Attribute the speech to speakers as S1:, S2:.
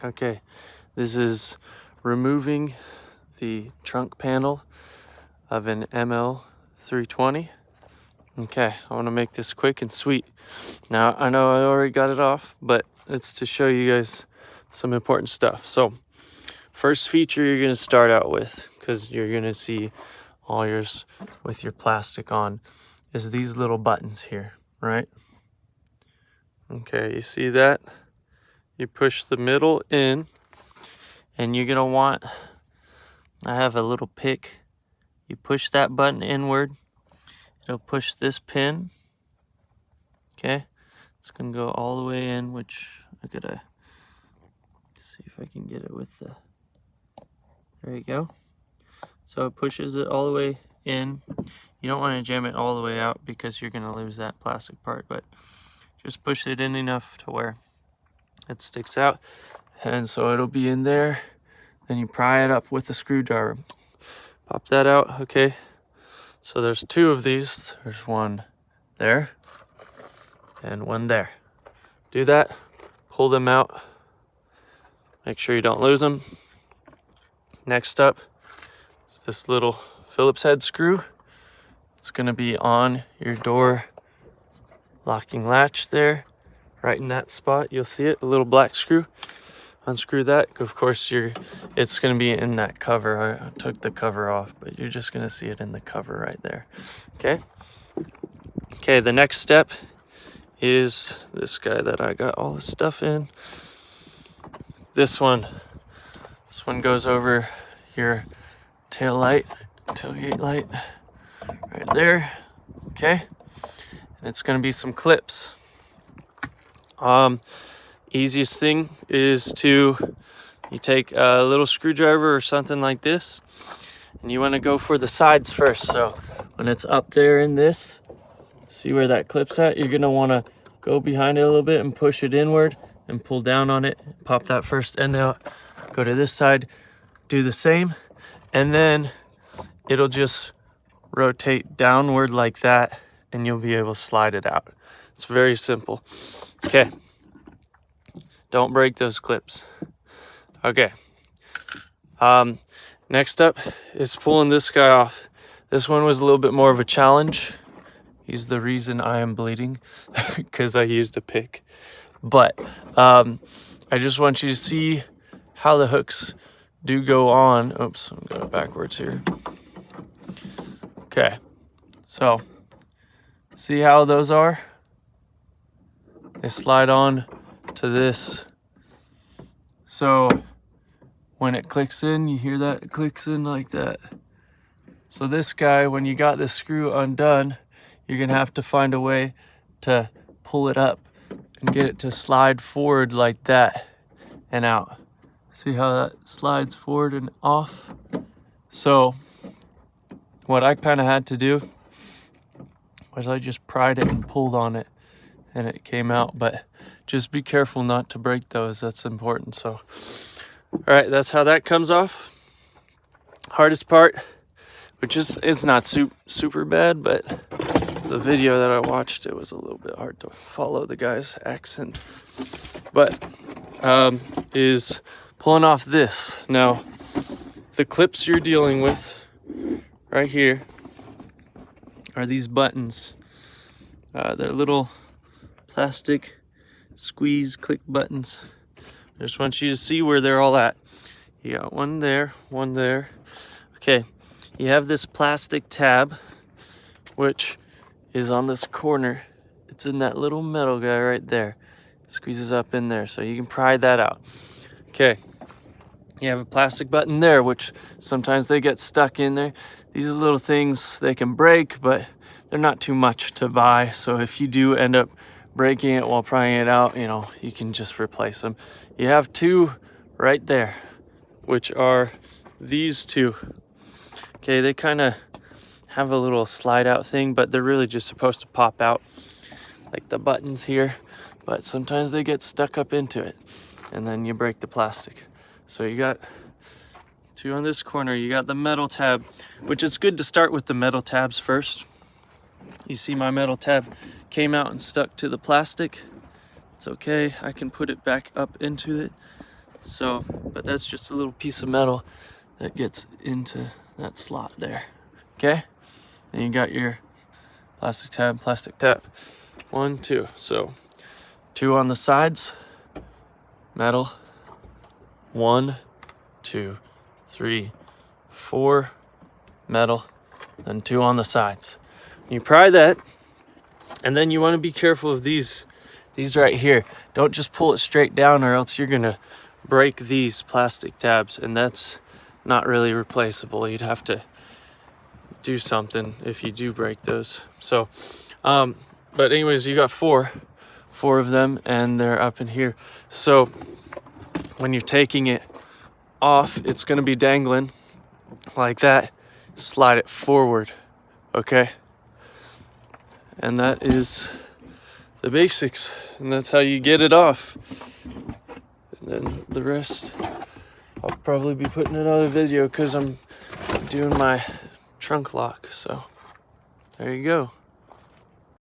S1: Okay, this is removing the trunk panel of an ML320. Okay, I want to make this quick and sweet. Now, I know I already got it off, but it's to show you guys some important stuff. So, first feature you're going to start out with, because you're going to see all yours with your plastic on, is these little buttons here, right? Okay, you see that? You push the middle in, and you're going to want, I have a little pick. You push that button inward. It'll push this pin. Okay, it's gonna go all the way in, which I gotta see if I can get it with the, there you go. So it pushes it all the way in. You don't want to jam it all the way out because you're gonna lose that plastic part, but just push it in enough to where it sticks out, and so it'll be in there. Then you pry it up with the screwdriver. Pop that out, okay? So there's two of these. There's one there and one there. Do that, pull them out. Make sure you don't lose them. Next up is this little Phillips head screw. It's gonna be on your door locking latch there, right in that spot. You'll see it, a little black screw. Unscrew that. Of course, it's going to be in that cover. I took the cover off, but you're just going to see it in the cover right there. Okay, the next step is this guy that I got all the stuff in. This one goes over your tailgate light right there. Okay, and it's going to be some clips. Easiest thing is you take a little screwdriver or something like this, and you want to go for the sides first. So when it's up there in this, see where that clip's at? You're going to want to go behind it a little bit and push it inward and pull down on it. Pop that first end out. Go to this side, do the same, and then it'll just rotate downward like that, and you'll be able to slide it out. It's very simple. Okay. Don't break those clips. Okay. Next up is pulling this guy off. This one was a little bit more of a challenge. He's the reason I am bleeding because I used a pick. But I just want you to see how the hooks do go on. Oops, I'm going backwards here. Okay. So, see how those are? They slide on to this. So when it clicks in, you hear that? It clicks in like that. So this guy, when you got this screw undone, you're gonna have to find a way to pull it up and get it to slide forward like that and out. See how that slides forward and off? So what I kind of had to do was I just pried it and pulled on it, and it came out. But just be careful not to break those. That's important. So, all right, that's how that comes off. Hardest part, which is, it's not super bad, but the video that I watched, it was a little bit hard to follow the guy's accent. But is pulling off this. Now, the clips you're dealing with right here are these buttons. They're little plastic squeeze click buttons. I just want you to see where they're all at. You got one there, one there. Okay, you have this plastic tab, which is on this corner. It's in that little metal guy right there. It squeezes up in there, so you can pry that out. Okay, you have a plastic button there, which sometimes they get stuck in there. These little things, they can break, but they're not too much to buy. So if you do end up breaking it while prying it out, you know, you can just replace them. You have two right there, which are these two. Okay, they kind of have a little slide out thing, but they're really just supposed to pop out like the buttons here. But sometimes they get stuck up into it, and then you break the plastic. So you got two on this corner. You got the metal tab, which is good to start with the metal tabs first. You see my metal tab came out and stuck to the plastic. It's okay, I can put it back up into it So, but that's just a little piece of metal that gets into that slot there. Okay, and you got your plastic tab. 1, 2. So 2 on the sides, metal. 1, 2, 3, 4, metal, then 2 on the sides. You pry that, and then you want to be careful of these right here. Don't just pull it straight down, or else you're gonna break these plastic tabs, and that's not really replaceable. You'd have to do something if you do break those. So but anyways, you got four of them, and they're up in here. So when you're taking it off, it's gonna be dangling like that. Slide it forward, okay? And that is the basics, and that's how you get it off. And then the rest, I'll probably be putting another video because I'm doing my trunk lock. So there you go.